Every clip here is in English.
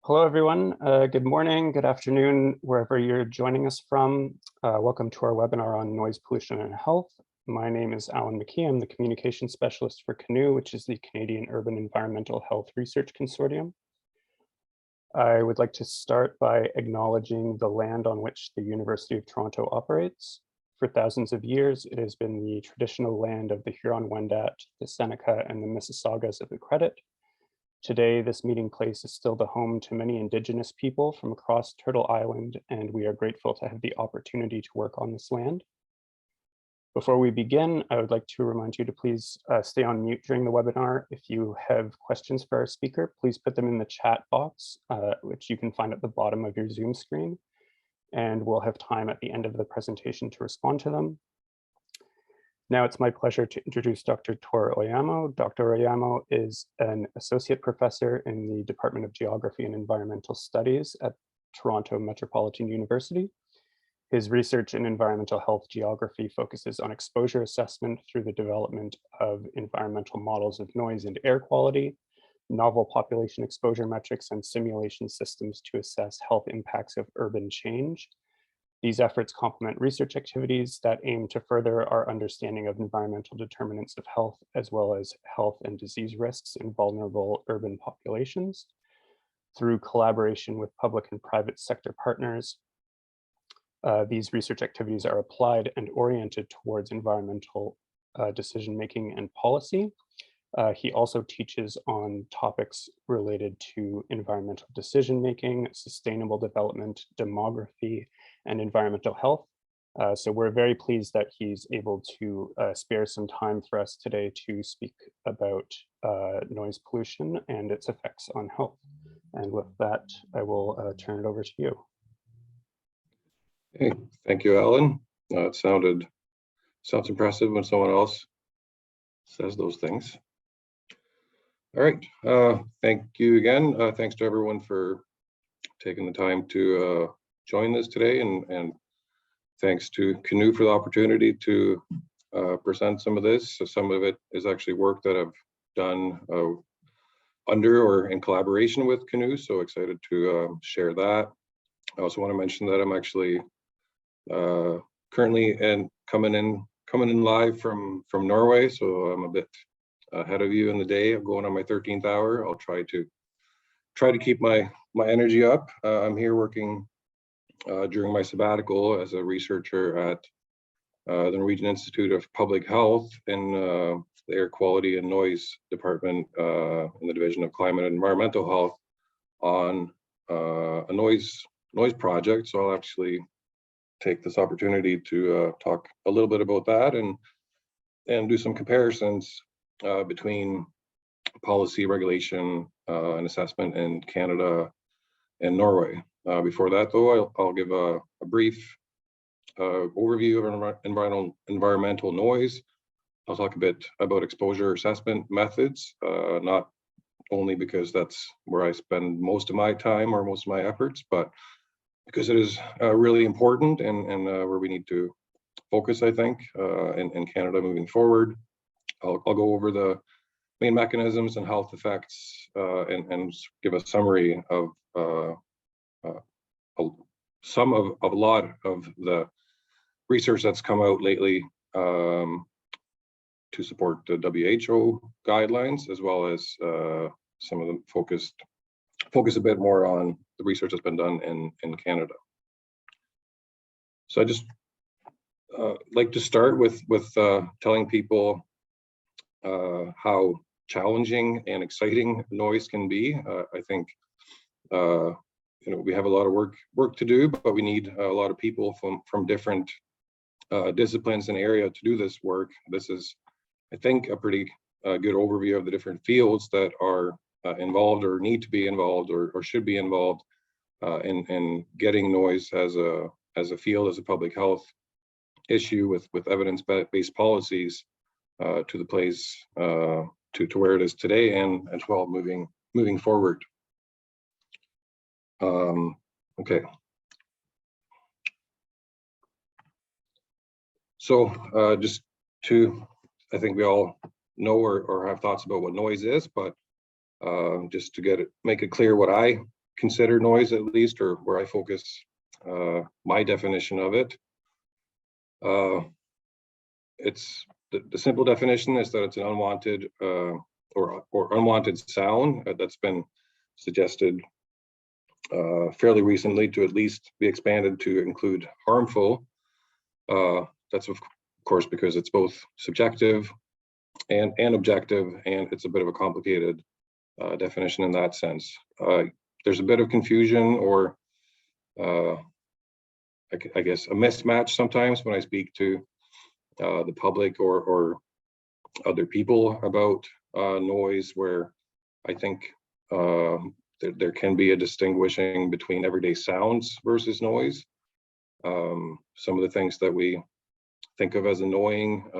Hello, everyone. Good morning, good afternoon, wherever you're joining us from. Welcome to our webinar on noise pollution and health. My name is Alan McKee. I'm the communication specialist for CANUE, which is the Canadian Urban Environmental Health Research Consortium. I would like to start by acknowledging the land on which the University of Toronto operates. For thousands of years, it has been the traditional land of the Huron-Wendat, the Seneca, and the Mississaugas of the Credit. Today, this meeting place is still the home to many Indigenous people from across Turtle Island, and we are grateful to have the opportunity to work on this land. Before we begin, I would like to remind you to please stay on mute during the webinar. If you have questions for our speaker, please put them in the chat box, which you can find at the bottom of your Zoom screen, and we'll have time at the end of the presentation to respond to them. Now it's my pleasure to introduce Dr. Tor Oiamo. Dr. Oiamo is an associate professor in the Department of Geography and Environmental Studies at Toronto Metropolitan University. His research in environmental health geography focuses on exposure assessment through the development of environmental models of noise and air quality, novel population exposure metrics, and simulation systems to assess health impacts of urban change. These efforts complement research activities that aim to further our understanding of environmental determinants of health, as well as health and disease risks in vulnerable urban populations. Through collaboration with public and private sector partners, these research activities are applied and oriented towards environmental decision-making and policy. He also teaches on topics related to environmental decision-making, sustainable development, demography, and environmental health. So we're very pleased that he's able to spare some time for us today to speak about noise pollution and its effects on health. And with that, I will turn it over to you. Hey, thank you, Alan. It sounds impressive when someone else says those things. All right, thank you again. Thanks to everyone for taking the time to join us today, and thanks to CANUE for the opportunity to present some of this. So some of it is actually work that I've done under or in collaboration with CANUE, so excited to share that. I also want to mention that I'm actually currently coming in live from Norway, so I'm a bit ahead of you in the day. I'm going on my 13th hour. I'll try to keep my energy up. I'm here working during my sabbatical as a researcher at the Norwegian Institute of Public Health in the Air Quality and Noise Department in the Division of Climate and Environmental Health on a noise project. So I'll actually take this opportunity to talk a little bit about that and do some comparisons between policy, regulation, and assessment in Canada and Norway. Before that, though, I'll give a brief overview of environmental noise. I'll talk a bit about exposure assessment methods, not only because that's where I spend most of my time or most of my efforts, but because it is really important and where we need to focus, I think, in Canada moving forward. I'll go over the main mechanisms and health effects and give a summary of a lot of the research that's come out lately to support the WHO guidelines, as well as some of them focus a bit more on the research that's been done in Canada. So I just like to start with telling people how challenging and exciting noise can be. I think we have a lot of work to do, but we need a lot of people from different disciplines and area to do this work. This is, I think, a pretty good overview of the different fields that are involved or need to be involved or should be involved in getting noise as a field, as a public health issue with evidence-based policies to the place to where it is today and well moving forward. Okay. So just to, I think we all know or have thoughts about what noise is, but just to make it clear what I consider noise, at least, or where I focus my definition of it. It's the simple definition is that it's an unwanted or unwanted sound that's been suggested fairly recently to at least be expanded to include harmful. That's of course because it's both subjective and objective, and it's a bit of a complicated definition in that sense. There's a bit of confusion or I guess a mismatch sometimes when I speak to the public or other people about noise, where I think there can be a distinguishing between everyday sounds versus noise. Some of the things that we think of as annoying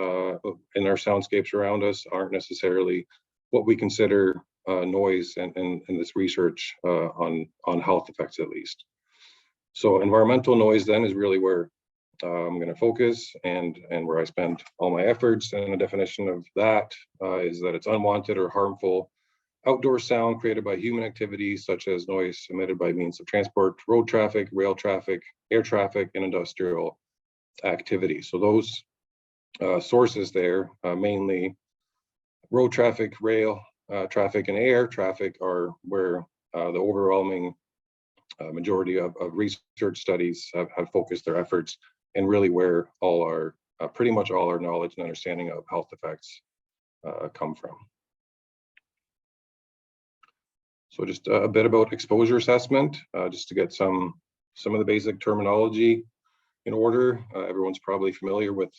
in our soundscapes around us aren't necessarily what we consider noise in this research on health effects, at least. So environmental noise then is really where I'm going to focus and where I spend all my efforts. And the definition of that is that it's unwanted or harmful outdoor sound created by human activities, such as noise emitted by means of transport, road traffic, rail traffic, air traffic, and industrial activity. So those sources there, mainly road traffic, rail traffic, and air traffic, are where the overwhelming majority of research studies have focused their efforts, and really where all our pretty much all our knowledge and understanding of health effects come from. So just a bit about exposure assessment, just to get some of the basic terminology in order. Everyone's probably familiar with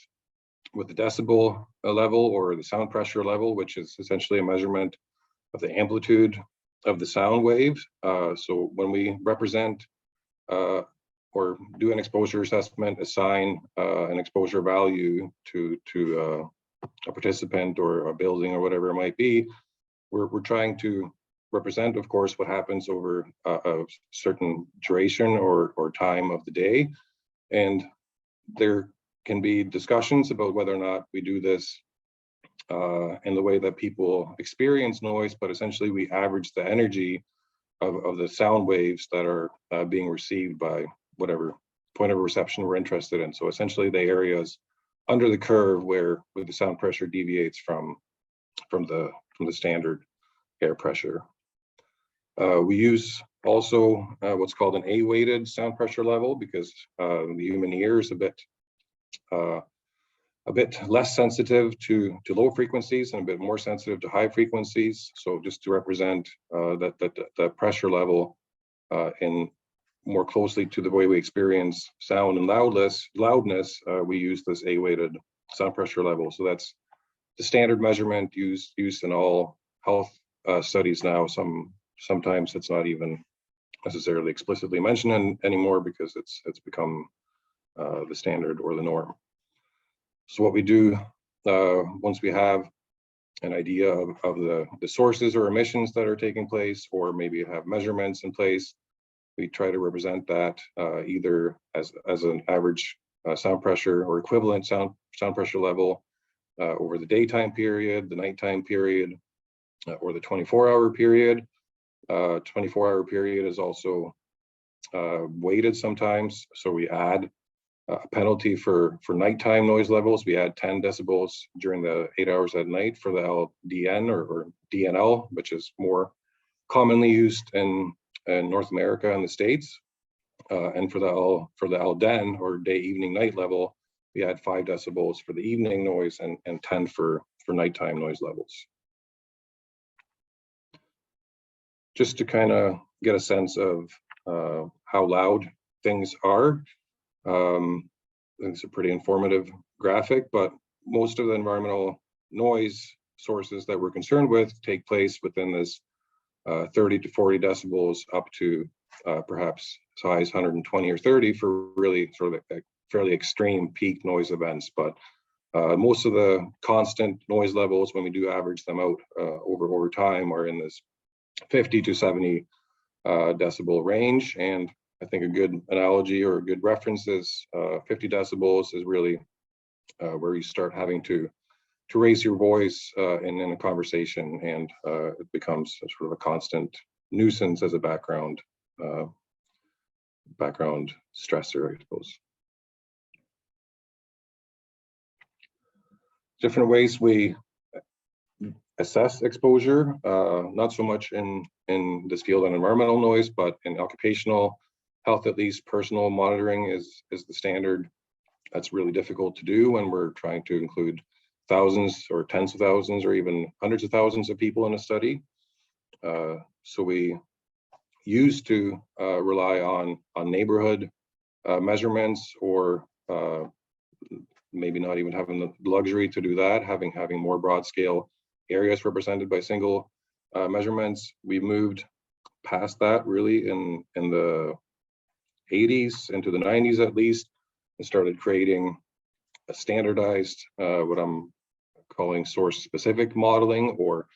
the decibel level or the sound pressure level, which is essentially a measurement of the amplitude of the sound waves. So when we represent or do an exposure assessment, assign an exposure value to a participant or a building or whatever it might be, we're trying to represent, of course, what happens over a certain duration or time of the day. And there can be discussions about whether or not we do this in the way that people experience noise, but essentially we average the energy of the sound waves that are being received by whatever point of reception we're interested in. So essentially the areas under the curve where the sound pressure deviates from the standard air pressure. We use also what's called an A-weighted sound pressure level, because the human ear is a bit less sensitive to low frequencies and a bit more sensitive to high frequencies. So just to represent that pressure level in more closely to the way we experience sound and loudness, we use this A-weighted sound pressure level. So that's the standard measurement used in all health studies now. Sometimes it's not even necessarily explicitly mentioned anymore because it's become the standard or the norm. So what we do once we have an idea of the sources or emissions that are taking place, or maybe have measurements in place, we try to represent that either as an average sound pressure or equivalent sound pressure level over the daytime period, the nighttime period, or the 24-hour period. 24-hour period is also weighted sometimes, so we add a penalty for nighttime noise levels. We add 10 decibels during the 8 hours at night for the LDN or DNL, which is more commonly used in North America and the States. And for the LDN or day, evening, night level, we add 5 decibels for the evening noise and 10 for nighttime noise levels. Just to kind of get a sense of how loud things are. I think it's a pretty informative graphic, but most of the environmental noise sources that we're concerned with take place within this 30 to 40 decibels up to perhaps as high as 120 or 30 for really sort of fairly extreme peak noise events. But most of the constant noise levels, when we do average them out over time, are in this 50 to 70 decibel range. And I think a good analogy or a good reference is 50 decibels is really where you start having to raise your voice in a conversation, and it becomes sort of a constant nuisance as a background background stressor, I suppose. Different ways we assess exposure, not so much in this field on environmental noise, but in occupational health, at least personal monitoring is the standard. That's really difficult to do when we're trying to include thousands or tens of thousands or even hundreds of thousands of people in a study. So we used to rely on neighborhood measurements, or maybe not even having the luxury to do that, having more broad scale areas represented by single measurements. We moved past that really in the 80s into the 90s at least, and started creating a standardized, what I'm calling source specific modeling or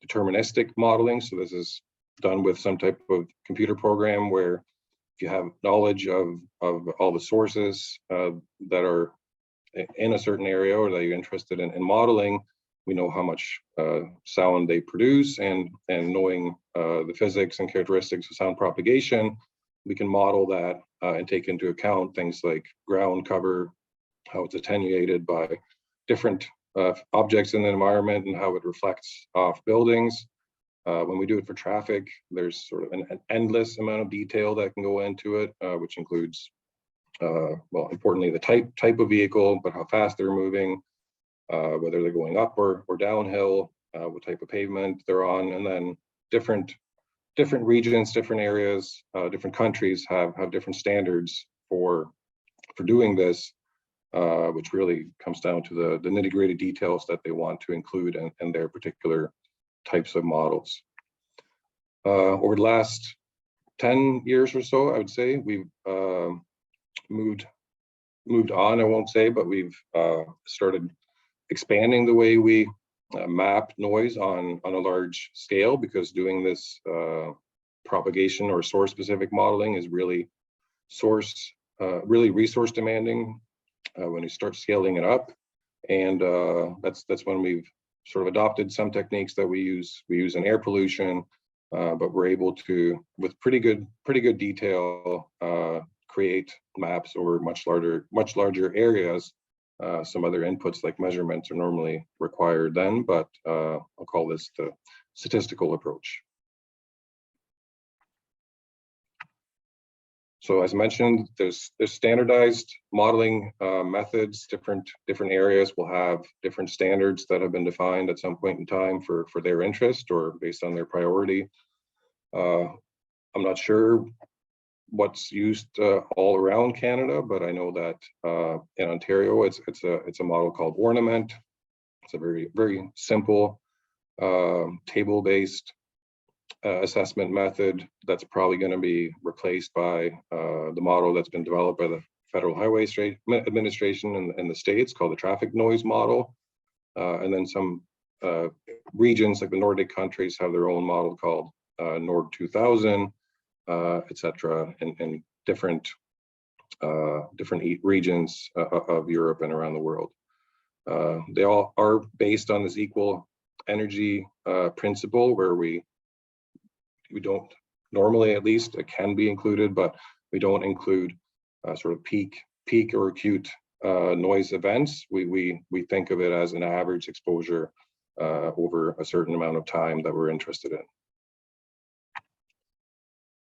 deterministic modeling. So this is done with some type of computer program where if you have knowledge of all the sources that are in a certain area or that you're interested in modeling, we know how much sound they produce, and knowing the physics and characteristics of sound propagation, we can model that and take into account things like ground cover, how it's attenuated by different objects in the environment and how it reflects off buildings. When we do it for traffic, there's sort of an endless amount of detail that can go into it, which includes, well, importantly, the type of vehicle, but how fast they're moving, whether they're going up or downhill, what type of pavement they're on, and then different regions, different areas, different countries have different standards for doing this, which really comes down to the nitty-gritty details that they want to include in their particular types of models. Over the last 10 years or so, I would say we've moved on, I won't say, but we've started expanding the way we map noise on a large scale, because doing this propagation or source specific modeling is really resource demanding when you start scaling it up. And that's when we've sort of adopted some techniques that we use in air pollution, but we're able to, with pretty good detail, create maps over much larger areas. Some other inputs like measurements are normally required then, but I'll call this the statistical approach. So as mentioned, there's standardized modeling methods. Different areas will have different standards that have been defined at some point in time for their interest or based on their priority. I'm not sure what's used all around Canada, but I know that in Ontario, it's a model called Ornament. It's a very simple table-based assessment method that's probably going to be replaced by the model that's been developed by the Federal Highway Administration in the States called the traffic noise model. And then some regions like the Nordic countries have their own model called Nord 2000, etc., in different regions of Europe and around the world. They all are based on this equal energy principle, where we don't normally, at least it can be included, but we don't include sort of peak or acute noise events. We think of it as an average exposure over a certain amount of time that we're interested in.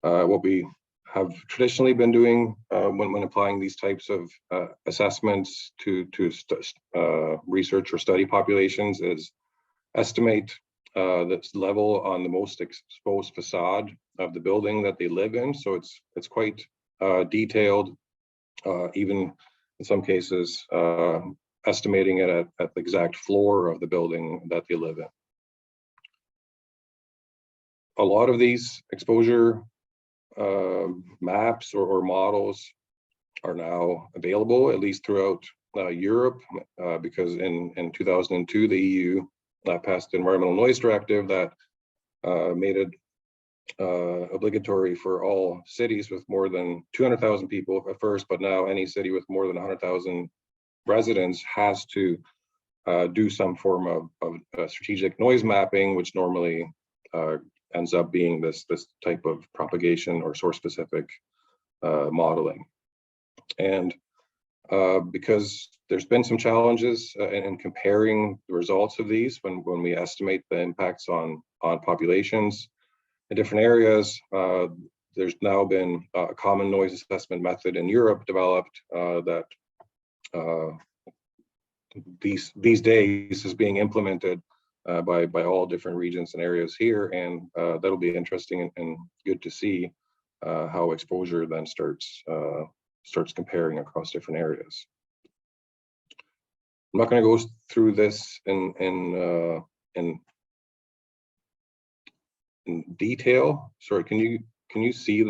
What we have traditionally been doing when applying these types of assessments to research or study populations is estimate the level on the most exposed facade of the building that they live in. So it's quite detailed, even in some cases estimating it at the exact floor of the building that they live in. A lot of these exposure maps or models are now available, at least throughout Europe, because in 2002, the EU passed the Environmental Noise Directive that made it obligatory for all cities with more than 200,000 people at first, but now any city with more than 100,000 residents has to do some form of strategic noise mapping, which normally ends up being this type of propagation or source specific modeling. And because there's been some challenges in comparing the results of these when we estimate the impacts on populations in different areas. There's now been a common noise assessment method in Europe developed that these days is being implemented by all different regions and areas here, and that'll be interesting and good to see how exposure then starts comparing across different areas. I'm not going to go through this in detail. Sorry, can you see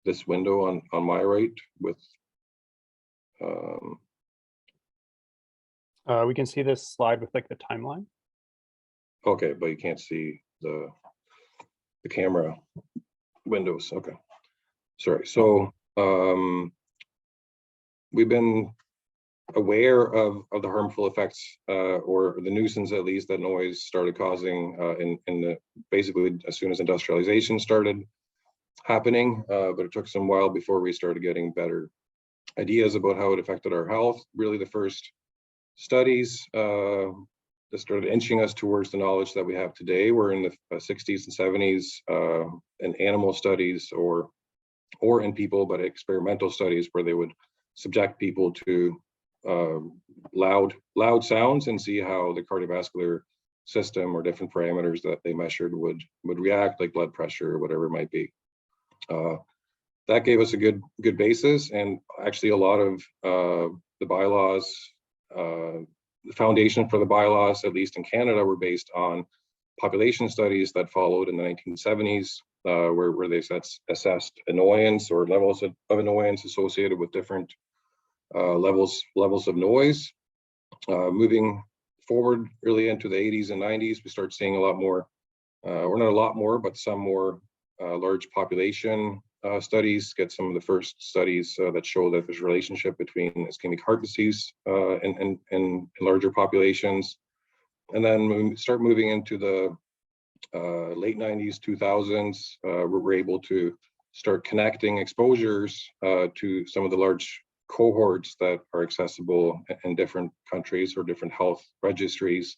this window on my right with? We can see this slide with like the timeline. Okay, but you can't see the camera windows. Okay, sorry. So we've been aware of the harmful effects or the nuisance, at least, that noise started causing basically as soon as industrialization started happening, but it took some while before we started getting better ideas about how it affected our health. Really, the first studies that started inching us towards the knowledge that we have today were in the 60s and 70s in animal studies or in people, but experimental studies where they would subject people to loud sounds and see how the cardiovascular system or different parameters that they measured would react, like blood pressure or whatever it might be. That gave us a good basis, and actually a lot of the bylaws, the foundation for the bylaws, at least in Canada, were based on population studies that followed in the 1970s, where they assessed annoyance or levels of annoyance associated with different levels of noise. Moving forward really into the 80s and 90s, we start seeing a lot more, or not a lot more, but some more large population studies, get some of the first studies that show that there's a relationship between ischemic heart disease and larger populations. And then when we start moving into the late 90s, 2000s, we're able to start connecting exposures to some of the large cohorts that are accessible in different countries or different health registries.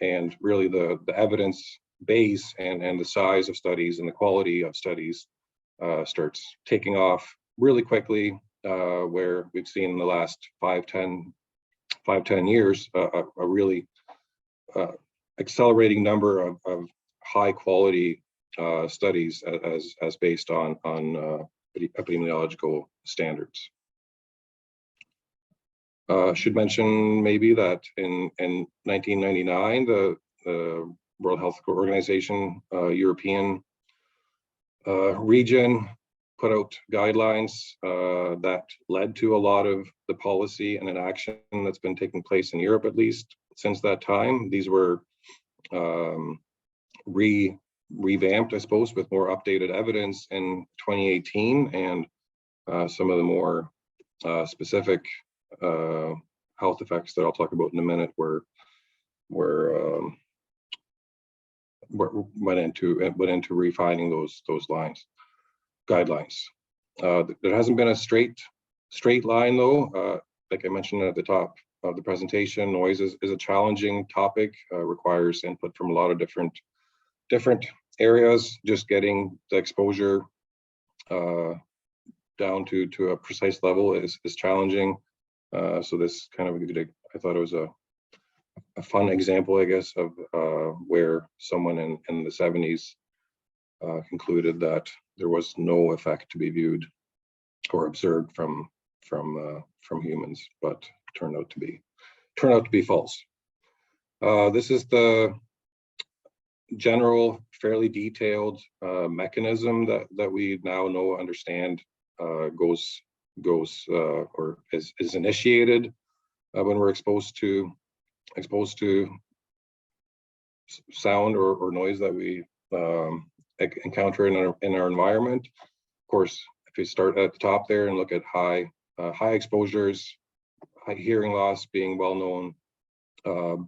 And really the evidence base and the size of studies and the quality of studies starts taking off really quickly, where we've seen in the last 5-10 years a really accelerating number of high quality studies as based on epidemiological standards. Should mention maybe that in 1999, the World Health Organization European region put out guidelines that led to a lot of the policy and inaction that's been taking place in Europe, at least since that time. These were revamped, I suppose, with more updated evidence in 2018, and some of the more specific health effects that I'll talk about in a minute went into refining those guidelines. There hasn't been a straight line though. Like I mentioned at the top of the presentation, noise is a challenging topic, requires input from a lot of different areas. Just getting the exposure down to a precise level is challenging. So this kind of I thought it was a fun example, I guess, of where someone in the 70s concluded that there was no effect to be viewed or observed from humans, but turned out to be false. This is the general, fairly detailed mechanism that we now understand goes or is initiated when we're exposed to sound or noise that we encounter in our environment. Of course, if you start at the top there and look at high exposures, high hearing loss being well known,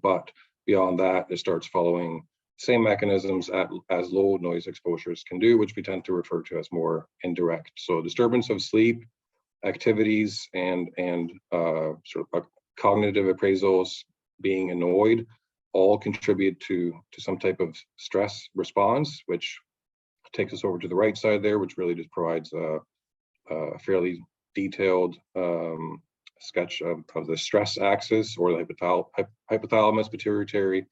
but beyond that, it starts following same mechanisms as low noise exposures can do, which we tend to refer to as more indirect. So disturbance of sleep, activities, and sort of cognitive appraisals, being annoyed, all contribute to some type of stress response, which takes us over to the right side there, which really just provides a fairly detailed sketch of the stress axis, or the hypothalamus pituitary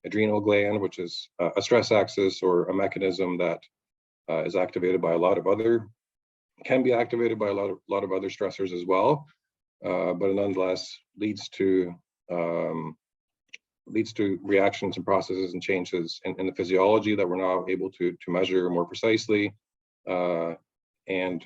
adrenal gland, which is a stress axis or a mechanism that is activated by a lot of other, can be activated by a lot of other stressors as well, but nonetheless leads to reactions and processes and changes in the physiology that we're now able to measure more precisely. And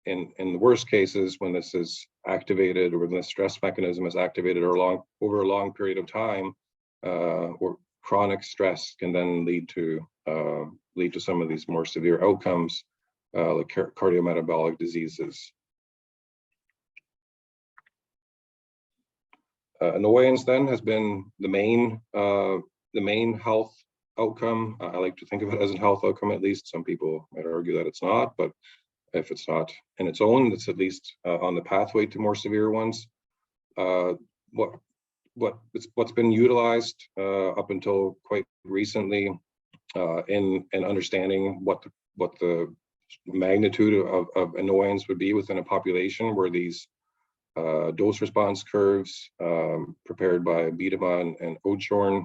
in the worst cases, when this is activated, or when the stress mechanism is activated over a long period of time, or chronic stress can then lead to some of these more severe outcomes, like cardiometabolic diseases. Annoyance then has been the main health outcome. I like to think of it as a health outcome, at least. Some people might argue that it's not, but if it's not in its own, it's at least on the pathway to more severe ones. What's been utilized up until quite recently in understanding what the magnitude of annoyance would be within a population, were these dose response curves prepared by Biedema and Odshorn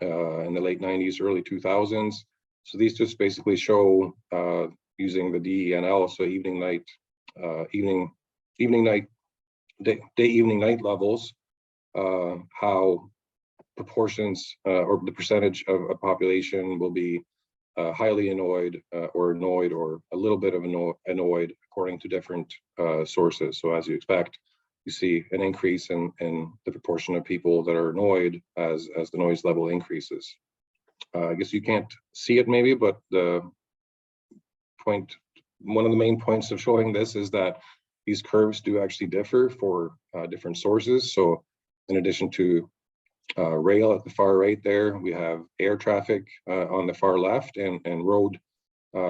in the late 90s, early 2000s. So these just basically show using the DENL, so day evening night levels, how proportions or the percentage of a population will be highly annoyed or annoyed, or a little bit of annoyed, according to different sources. So as you expect, you see an increase in the proportion of people that are annoyed as the noise level increases. I guess you can't see it maybe, but one of the main points of showing this is that these curves do actually differ for different sources. So in addition to rail at the far right there, we have air traffic on the far left, and road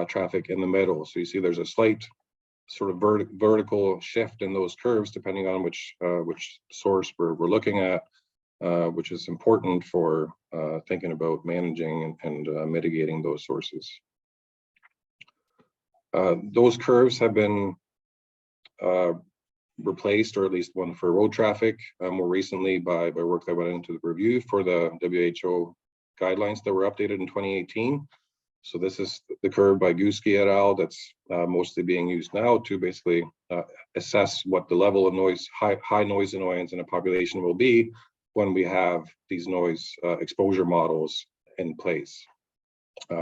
traffic in the middle. So you see there's a slight sort of vertical shift in those curves depending on which source we're looking at, which is important for thinking about managing and mitigating those sources. Those curves have been replaced, or at least one for road traffic, more recently by work that went into the review for the WHO guidelines that were updated in 2018. So this is the curve by Guski et al. That's mostly being used now to basically assess what the level of noise, high noise annoyance in a population will be when we have these noise exposure models in place.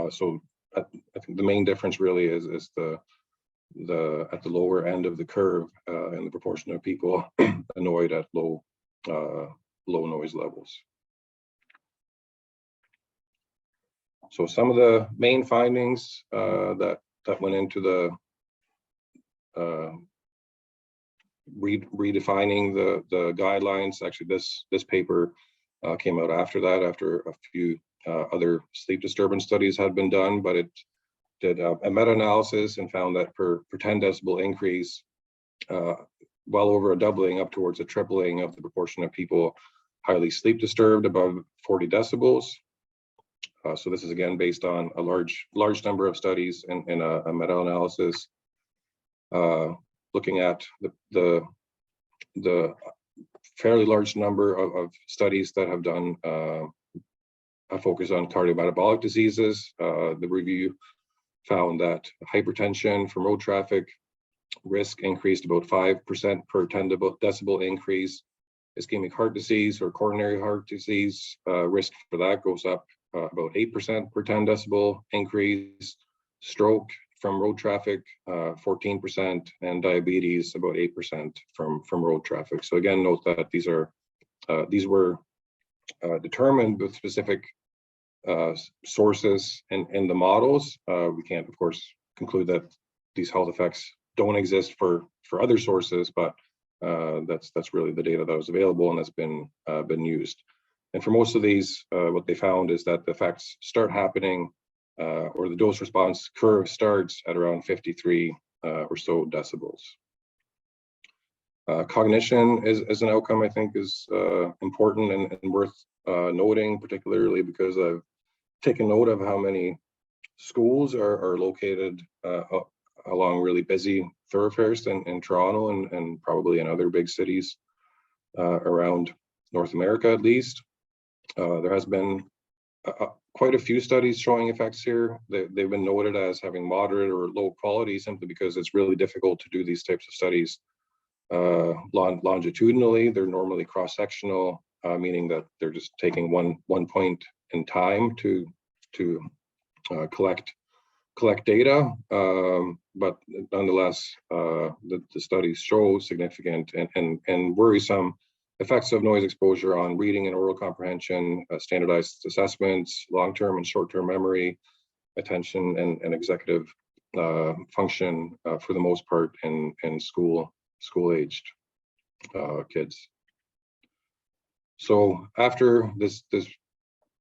So I think the main difference really is at the lower end of the curve and the proportion of people annoyed at low noise levels. So some of the main findings that went into the redefining the guidelines. Actually, this paper came out after that, after a few other sleep disturbance studies had been done, but it did a meta-analysis and found that per 10 decibel increase, well over a doubling, up towards a tripling of the proportion of people highly sleep disturbed above 40 decibels. So this is again based on a large number of studies in a meta-analysis, looking at the fairly large number of studies that have done a focus on cardiometabolic diseases. The review found that hypertension from road traffic risk increased about 5% per 10 decibel increase. Ischemic heart disease or coronary heart disease risk for that goes up about 8% per 10 decibel increase. Stroke from road traffic 14%, and diabetes about 8% from road traffic. So again, note that these were determined with specific sources in the models. We can't, of course, conclude that these health effects don't exist for other sources, but that's really the data that was available and that's been used. And for most of these, what they found is that the effects start happening, or the dose response curve starts at around 53 or so decibels. Cognition is an outcome I think is important and worth noting, particularly because I've taken note of how many schools are located along really busy thoroughfares in Toronto and probably in other big cities around North America at least. There has been quite a few studies showing effects here. They've been noted as having moderate or low quality simply because it's really difficult to do these types of studies longitudinally. They're normally cross-sectional, meaning that they're just taking one point in time to collect data, but nonetheless, the studies show significant and worrisome effects of noise exposure on reading and oral comprehension, standardized assessments, long-term and short-term memory, attention, and executive function for the most part in school-aged kids. So after this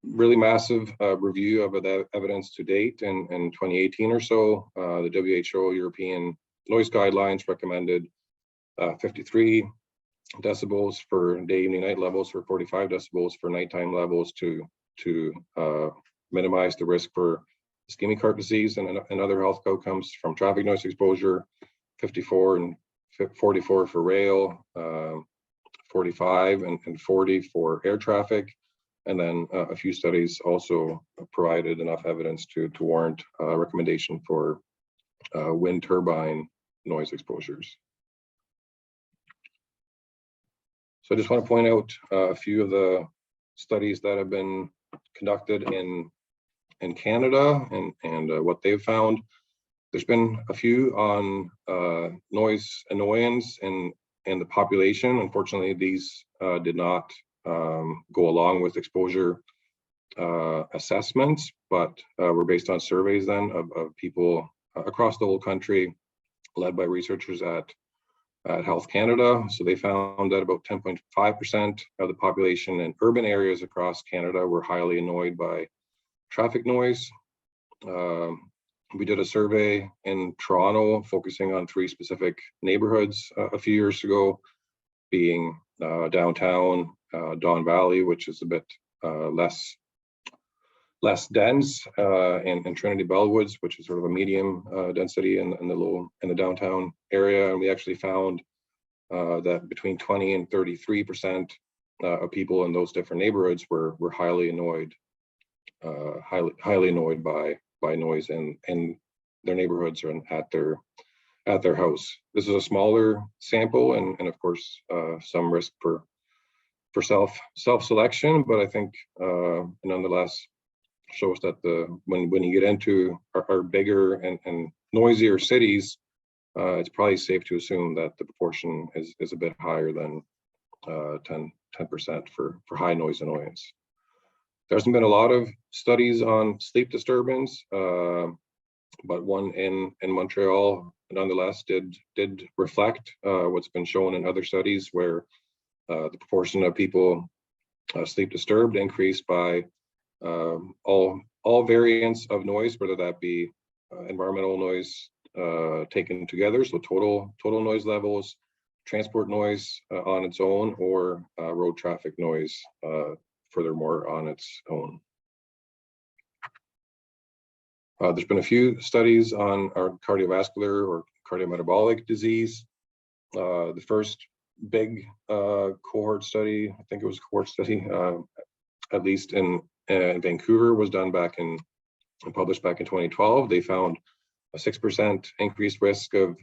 really massive review of the evidence to date in 2018 or so, the WHO European Noise Guidelines recommended 53 decibels for day, evening, night levels, for 45 decibels for nighttime levels to minimize the risk for ischemic heart disease and other health outcomes from traffic noise exposure, 54 and 44 for rail, 45 and 40 for air traffic. And then a few studies also provided enough evidence to warrant a recommendation for wind turbine noise exposures. So I just want to point out a few of the studies that have been conducted in Canada and what they've found. There's been a few on noise annoyance in the population. Unfortunately, these did not go along with exposure assessments, but were based on surveys then of people across the whole country, led by researchers at Health Canada. So they found that about 10.5% of the population in urban areas across Canada were highly annoyed by traffic noise. We did a survey in Toronto focusing on 3 specific neighborhoods a few years ago, being downtown, Don Valley, which is a bit less dense, and Trinity Bellwoods, which is sort of a medium density in the downtown area. And we actually found that between 20 and 33% of people in those different neighborhoods were highly annoyed, by noise in their neighborhoods or at their house. This is a smaller sample, and of course some risk for self-selection, but I think nonetheless shows that when you get into our bigger and noisier cities, it's probably safe to assume that the proportion is a bit higher than 10% for high noise annoyance. There hasn't been a lot of studies on sleep disturbance, but one in Montreal nonetheless did reflect what's been shown in other studies, where the proportion of people sleep disturbed increased by all variants of noise, whether that be environmental noise taken together, so total noise levels, transport noise on its own, or road traffic noise furthermore on its own. There's been a few studies on our cardiovascular or cardiometabolic disease. The first big cohort study, I think it was a cohort study, at least in Vancouver, was done and published back in 2012. They found a 6% increased risk of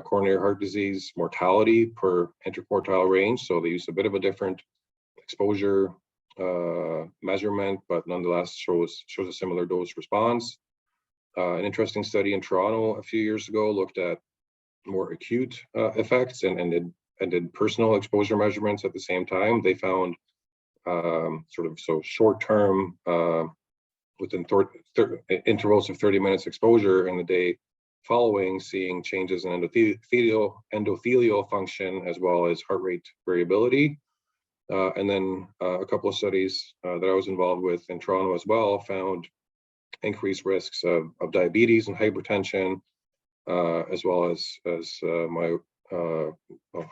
coronary heart disease mortality per interquartile range. So they used a bit of a different exposure measurement, but nonetheless shows a similar dose response. An interesting study in Toronto a few years ago looked at more acute effects and did personal exposure measurements at the same time. They found short-term within intervals of 30 minutes exposure in the day following, seeing changes in endothelial function as well as heart rate variability. And then a couple of studies that I was involved with in Toronto as well found increased risks of diabetes and hypertension, as well as my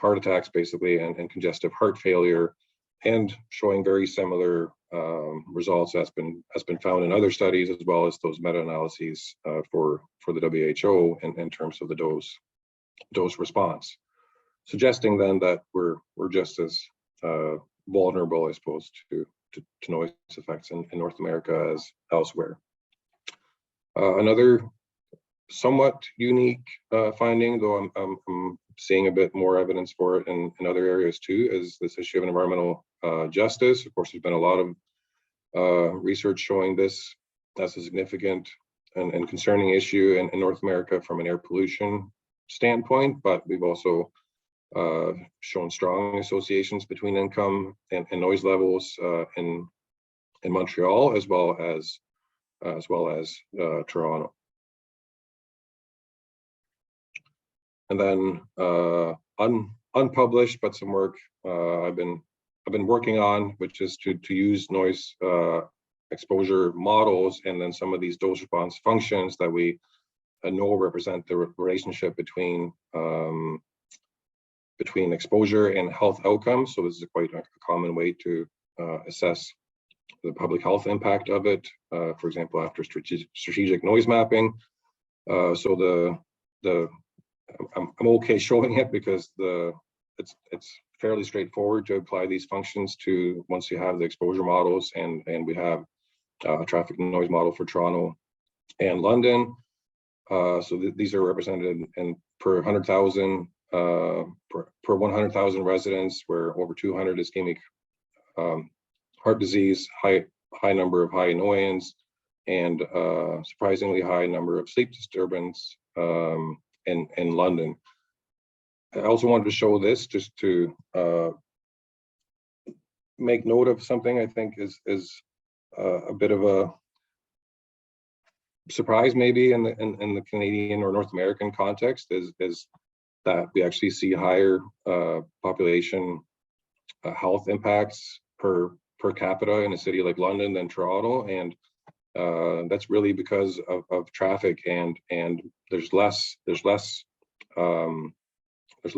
heart attacks, basically, and congestive heart failure, and showing very similar results has been found in other studies, as well as those meta-analyses for the WHO in terms of the dose response, suggesting then that we're just as vulnerable, I suppose, to noise effects in North America as elsewhere. Another somewhat unique finding, though I'm seeing a bit more evidence for it in other areas too, is this issue of environmental justice. Of course, there's been a lot of research showing this as a significant and concerning issue in North America from an air pollution standpoint, but we've also shown strong associations between income and noise levels in Montreal, as well as Toronto. And then unpublished, but some work I've been working on, which is to use noise exposure models, and then some of these dose response functions that we know represent the relationship between exposure and health outcomes. So this is quite a common way to assess the public health impact of it. For example, after strategic noise mapping. So I'm okay showing it because it's fairly straightforward to apply these functions to once you have the exposure models, and we have a traffic noise model for Toronto and London. So these are represented in per 100,000 per 100,000 residents, where over 200 ischemic heart disease, high number of high annoyance, and surprisingly high number of sleep disturbance in London. I also wanted to show this just to make note of something I think is a bit of a surprise maybe in the Canadian or North American context, is that we actually see higher population health impacts per capita in a city like London than Toronto, and that's really because of traffic, and there's less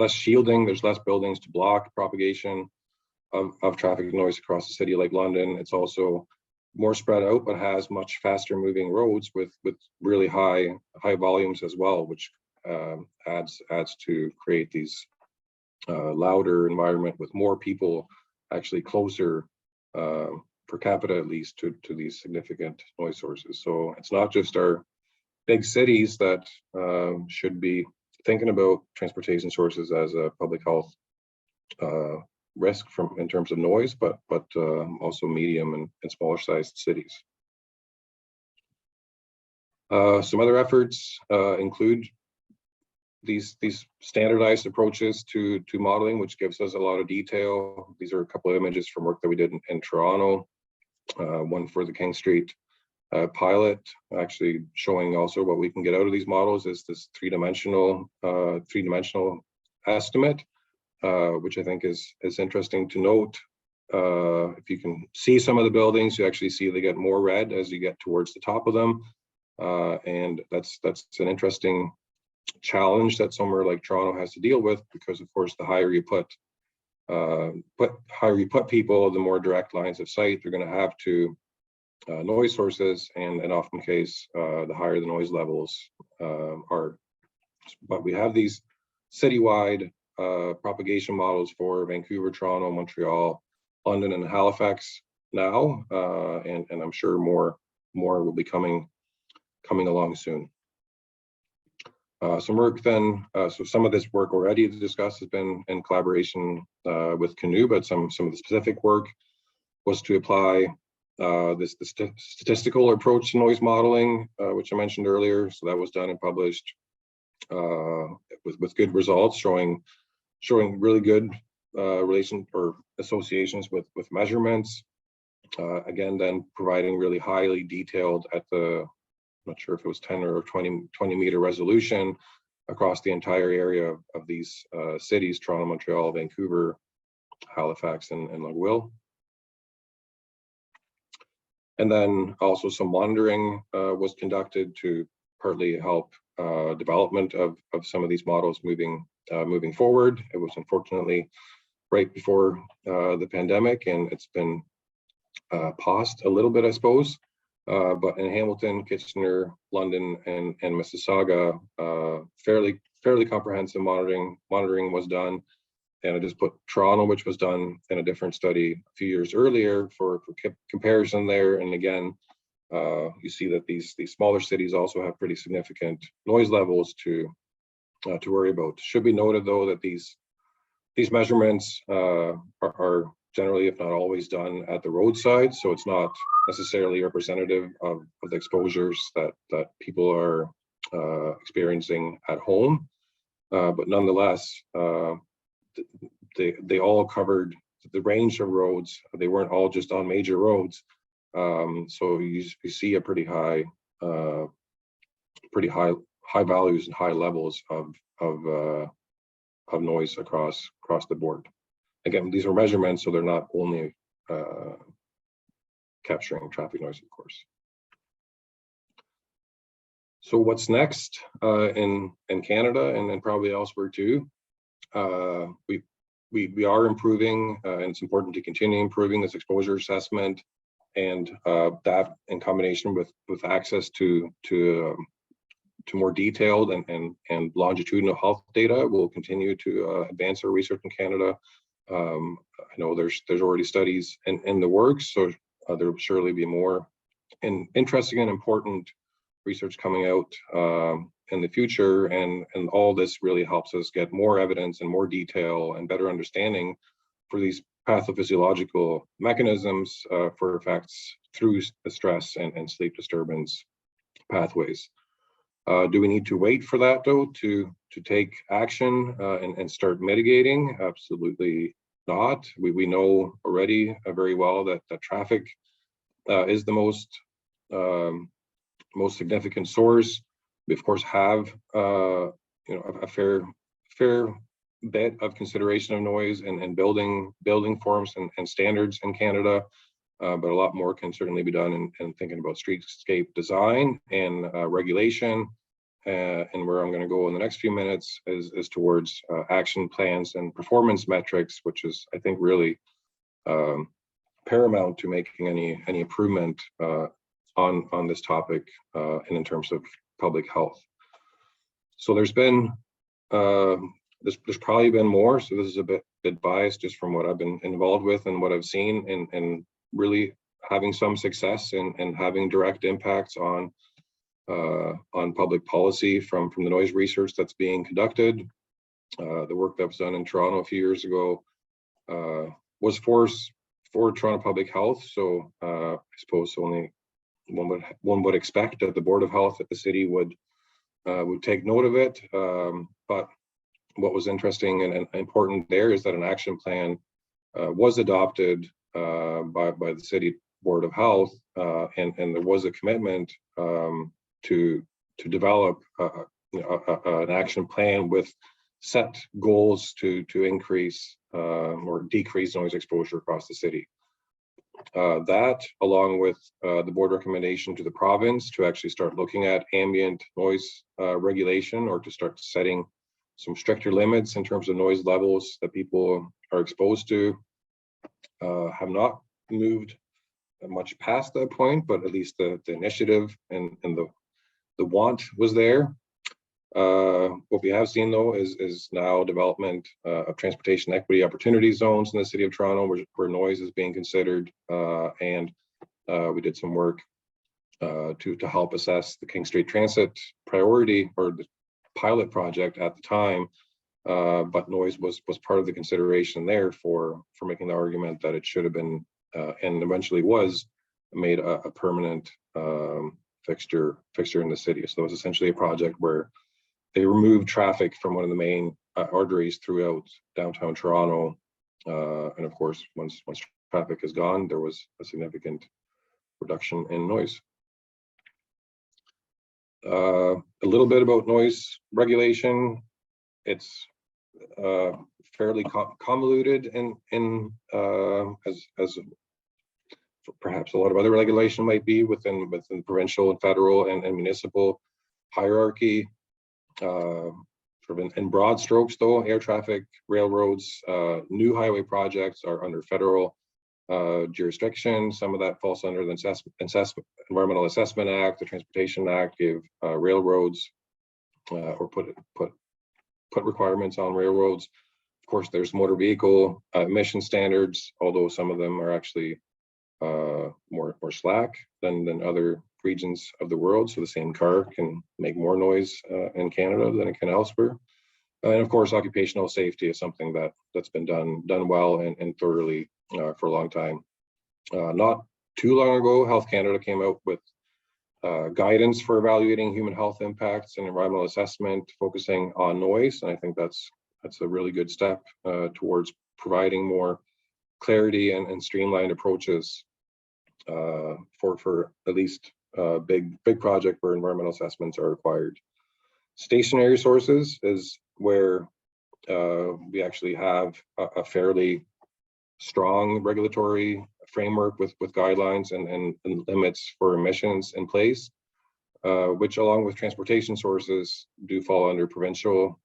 shielding, there's less buildings to block propagation of traffic noise across a city like London. It's also more spread out, but has much faster moving roads with really high volumes as well, which adds to create these louder environment with more people actually closer per capita, at least, to these significant noise sources. So it's not just our big cities that should be thinking about transportation sources as a public health risk in terms of noise, but also medium and smaller sized cities. Some other efforts include these standardized approaches to modeling, which gives us a lot of detail. These are a couple of images from work that we did in Toronto, one for the King Street pilot, actually showing also what we can get out of these models is this three-dimensional estimate, which I think is interesting to note. If you can see some of the buildings, you actually see they get more red as you get towards the top of them, and that's an interesting challenge that somewhere like Toronto has to deal with, because of course the higher you put people, the more direct lines of sight they're going to have to noise sources, and often the case the higher the noise levels are. But we have these citywide propagation models for Vancouver, Toronto, Montreal, London, and Halifax now, and I'm sure more will be coming along soon. Some work then, so some of this work already discussed has been in collaboration with CANUE, but some of the specific work was to apply this statistical approach to noise modeling, which I mentioned earlier. So that was done and published with good results, showing really good relation or associations with measurements. Again, then providing really highly detailed at the, I'm not sure if it was 10 or 20 meter resolution across the entire area of these cities, Toronto, Montreal, Vancouver, Halifax and Laguille. And then also some monitoring was conducted to partly help development of some of these models moving forward. It was unfortunately right before the pandemic, and it's been paused a little bit, I suppose. But in Hamilton, Kitchener, London, and Mississauga, fairly comprehensive monitoring was done. And I just put Toronto, which was done in a different study a few years earlier for comparison there. And again, you see that these smaller cities also have pretty significant noise levels to worry about. Should be noted though that these measurements are generally, if not always, done at the roadside, so it's not necessarily representative of the exposures that people are experiencing at home. But nonetheless, they all covered the range of roads. They weren't all just on major roads. So you see a pretty high values and high levels of noise across the board. Again, these are measurements, so they're not only capturing traffic noise, of course. So what's next in Canada and probably elsewhere too? We are improving, and it's important to continue improving this exposure assessment, and that in combination with access to more detailed and longitudinal health data will continue to advance our research in Canada. I know there's already studies in the works, so there will surely be more interesting and important research coming out in the future, and all this really helps us get more evidence and more detail and better understanding for these pathophysiological mechanisms for effects through the stress and sleep disturbance pathways. Do we need to wait for that though to take action and start mitigating? Absolutely not. We know already very well that traffic is the most significant source. We of course have a fair bit of consideration of noise and building forms and standards in Canada, but a lot more can certainly be done in thinking about streetscape design and regulation. And where I'm going to go in the next few minutes is towards action plans and performance metrics, which is, I think, really paramount to making any improvement on this topic and in terms of public health. So there's been there's probably been more. So this is a bit biased just from what I've been involved with and what I've seen, and really having some success and having direct impacts on public policy from the noise research that's being conducted. The work that was done in Toronto a few years ago was for Toronto Public Health. So I suppose only one would expect that the Board of Health at the city would take note of it. But what was interesting and important there is that an action plan was adopted by the city Board of Health, and there was a commitment to develop an action plan with set goals to increase or decrease noise exposure across the city. That, along with the board recommendation to the province to actually start looking at ambient noise regulation, or to start setting some stricter limits in terms of noise levels that people are exposed to, have not moved much past that point, but at least the initiative and the want was there. What we have seen though is now development of transportation equity opportunity zones in the city of Toronto where noise is being considered, and we did some work to help assess the King Street Transit priority or the pilot project at the time, but noise was part of the consideration there for making the argument that it should have been and eventually was made a permanent fixture in the city. So it was essentially a project where they removed traffic from one of the main arteries throughout downtown Toronto, and of course, once traffic is gone, there was a significant reduction in noise. A little bit about noise regulation. It's fairly convoluted as perhaps a lot of other regulation might be within provincial and federal and municipal hierarchy. Sort of in broad strokes, though, air traffic, railroads, new highway projects are under federal jurisdiction. Some of that falls under the Environmental Assessment Act. The Transportation Act give railroads or put requirements on railroads. Of course, there's motor vehicle emission standards, although some of them are actually more slack than other regions of the world. So the same car can make more noise in Canada than it can elsewhere. And of course, occupational safety is something that's been done well and thoroughly for a long time. Not too long ago, Health Canada came out with guidance for evaluating human health impacts and environmental assessment, focusing on noise. And I think that's a really good step towards providing more clarity and streamlined approaches for at least big project where environmental assessments are required. Stationary sources is where we actually have a fairly strong regulatory framework with guidelines and limits for emissions in place, which along with transportation sources do fall under provincial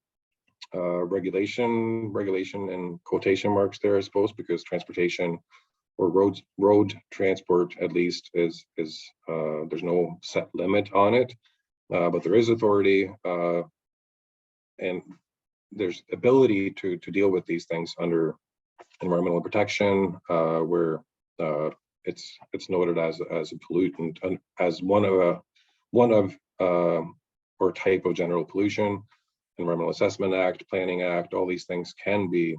regulation in quotation marks there, I suppose, because transportation or road transport at least is there's no set limit on it, but there is authority and there's ability to deal with these things under environmental protection, where it's noted as a pollutant and as one of or type of general pollution. Environmental Assessment Act, Planning Act, all these things can be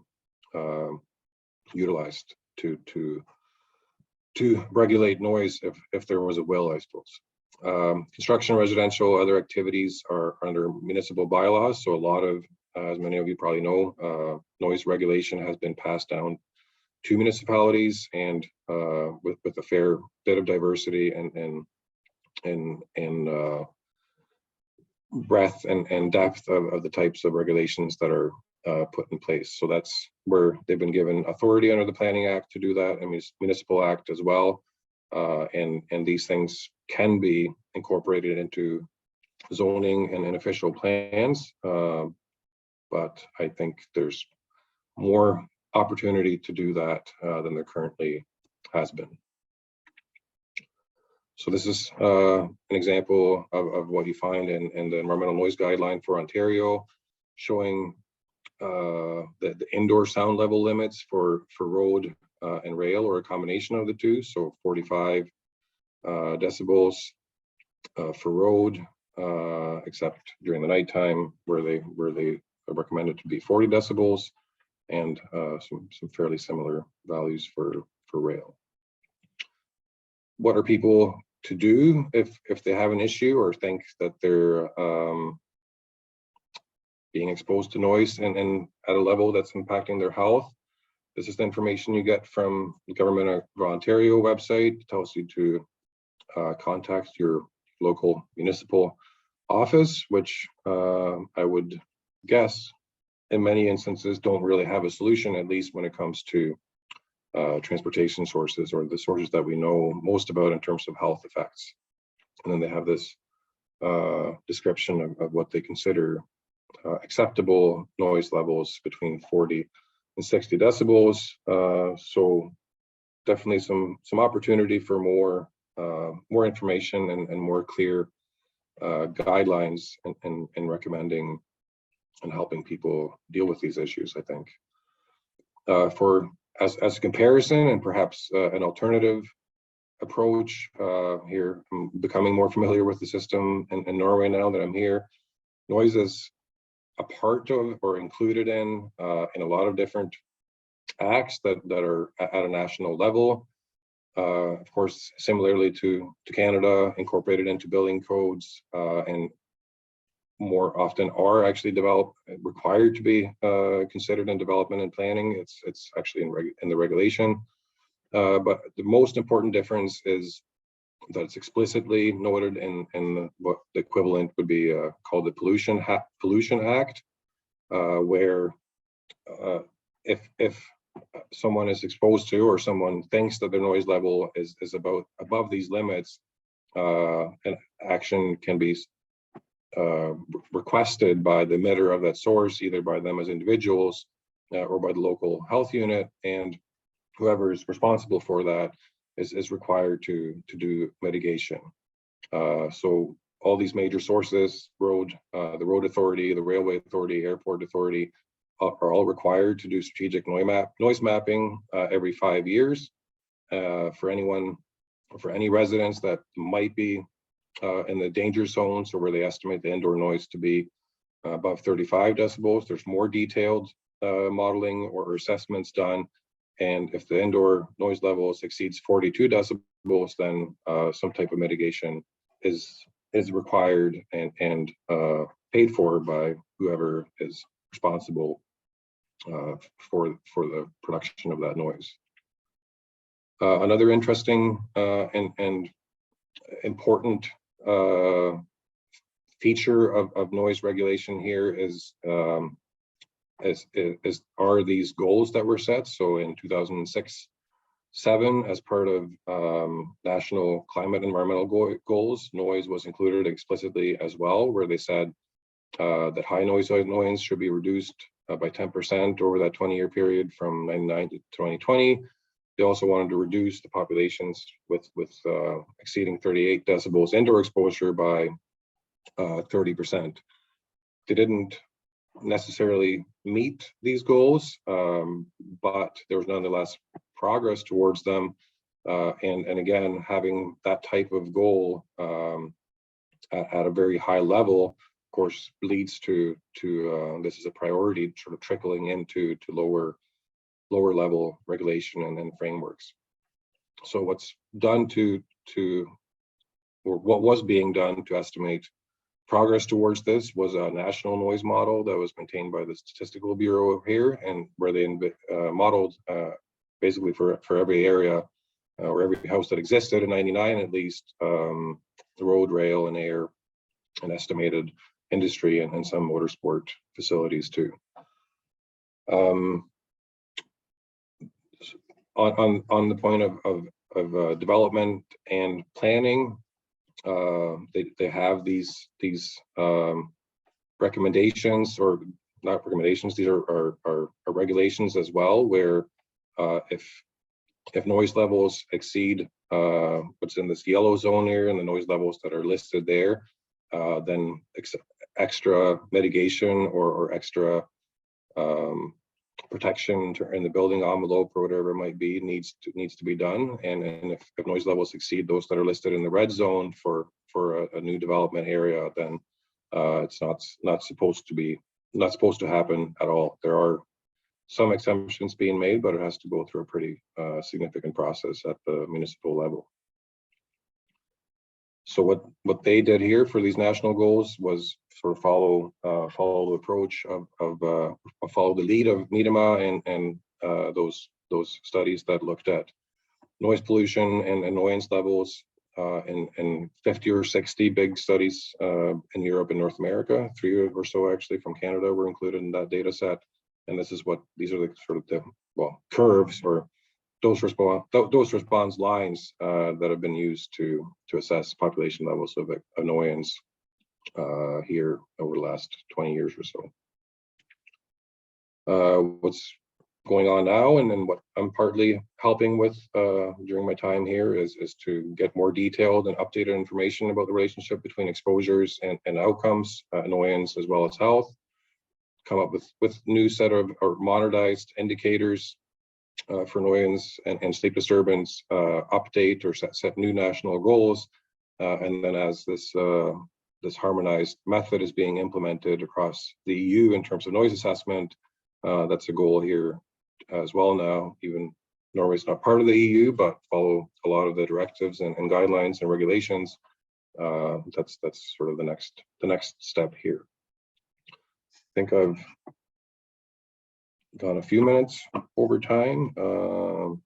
utilized to regulate noise if there was a will, I suppose. Construction, residential, other activities are under municipal bylaws. So a lot of, as many of you probably know, noise regulation has been passed down to municipalities, and with a fair bit of diversity and breadth and depth of the types of regulations that are put in place. So that's where they've been given authority under the Planning Act to do that, and Municipal Act as well. And these things can be incorporated into zoning and official plans. But I think there's more opportunity to do that than there currently has been. So this is an example of what you find in the environmental noise guideline for Ontario, showing the indoor sound level limits for road and rail, or a combination of the two. So 45 decibels for road, except during the nighttime where they recommend it to be 40 decibels, and some fairly similar values for rail. What are people to do if they have an issue or think that they're being exposed to noise and at a level that's impacting their health? This is the information you get from the Government of Ontario website. It tells you to contact your local municipal office, which I would guess in many instances don't really have a solution, at least when it comes to transportation sources, or the sources that we know most about in terms of health effects. And then they have this description of what they consider acceptable noise levels between 40 and 60 decibels. So definitely some opportunity for more information and more clear guidelines in recommending and helping people deal with these issues, I think. As a comparison and perhaps an alternative approach, here, I'm becoming more familiar with the system in Norway now that I'm here. Noise is a part of or included in a lot of different acts that are at a national level. Of course, similarly to Canada, incorporated into building codes, and more often are actually required to be considered in development and planning. It's actually in the regulation. But the most important difference is that it's explicitly noted in what the equivalent would be called the Pollution Act, where if someone is exposed to, or someone thinks that their noise level is above these limits, an action can be requested by the emitter of that source, either by them as individuals or by the local health unit, and whoever is responsible for that is required to do mitigation. So all these major sources, the road authority, the railway authority, airport authority, are all required to do strategic noise mapping every 5 years for any residents that might be in the danger zone, so where they estimate the indoor noise to be above 35 decibels. There's more detailed modeling or assessments done, and if the indoor noise level exceeds 42 decibels, then some type of mitigation is required and paid for by whoever is responsible for the production of that noise. Another interesting and important feature of noise regulation here are these goals that were set. So in 2006-7, as part of national climate environmental goals, noise was included explicitly as well, where they said that high noise annoyance should be reduced by 10% over that 20-year period from 1999 to 2020. They also wanted to reduce the populations with exceeding 38 decibels indoor exposure by 30%. They didn't necessarily meet these goals, but there was nonetheless progress towards them. And again, having that type of goal at a very high level, of course, leads to this is a priority sort of trickling into lower level regulation and frameworks. So what's done or what was being done to estimate progress towards this was a national noise model that was maintained by the Statistical Bureau here, and where they modeled basically for every area or every house that existed in 99 at least, the road, rail, and air, and estimated industry and some motorsport facilities too. On the point of development and planning, they have these recommendations, or not recommendations, these are regulations as well, where if noise levels exceed what's in this yellow zone here and the noise levels that are listed there, then extra mitigation or extra protection in the building envelope or whatever it might be needs to be done. And if noise levels exceed those that are listed in the red zone for a new development area, then it's not supposed to happen at all. There are some exemptions being made, but it has to go through a pretty significant process at the municipal level. So what they did here for these national goals was sort of follow the approach of follow the lead of MEDEMA and those studies that looked at noise pollution and annoyance levels in 50 or 60 big studies in Europe and North America. 3 or so actually from Canada were included in that data set. And these are the sort of the curves or dose response lines that have been used to assess population levels of annoyance here over the last 20 years or so. What's going on now, and then what I'm partly helping with during my time here is to get more detailed and updated information about the relationship between exposures and outcomes, annoyance as well as health. Come up with new set of or modernized indicators for annoyance and sleep disturbance, update or set new national goals, and then as this harmonized method is being implemented across the EU in terms of noise assessment, that's a goal here as well now. Even Norway's not part of the EU, but follow a lot of the directives and guidelines and regulations. That's sort of the next step here. I think I've gone a few minutes over time, so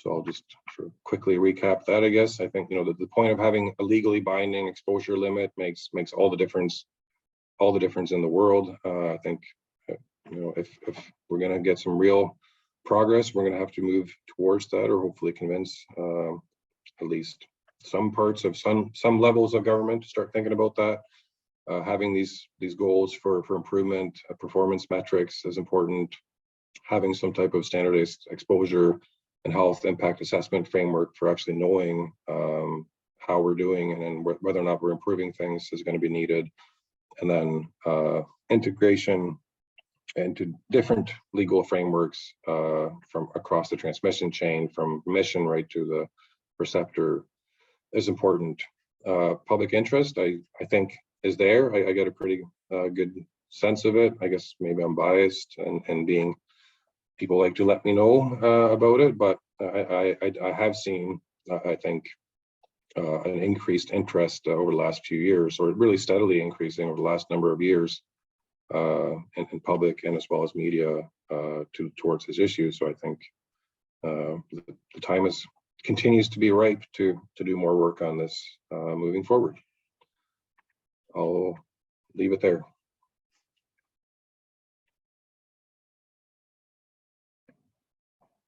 I'll just sort of quickly recap that. I guess I think the point of having a legally binding exposure limit makes all the difference in the world. I think if we're going to get some real progress, we're going to have to move towards that, or hopefully convince at least some parts of some levels of government to start thinking about that. Having these goals for improvement, performance metrics is important. Having some type of standardized exposure and health impact assessment framework for actually knowing how we're doing and then whether or not we're improving things is going to be needed. And then integration into different legal frameworks from across the transmission chain, from remission right to the receptor, is important. Public interest, I think, is there. I get a pretty good sense of it. I guess maybe I'm biased, and being people like to let me know about it, but I have seen, I think, an increased interest over the last few years, or really steadily increasing over the last number of years in public and as well as media towards this issue. So I think the time continues to be ripe to do more work on this moving forward. I'll leave it there.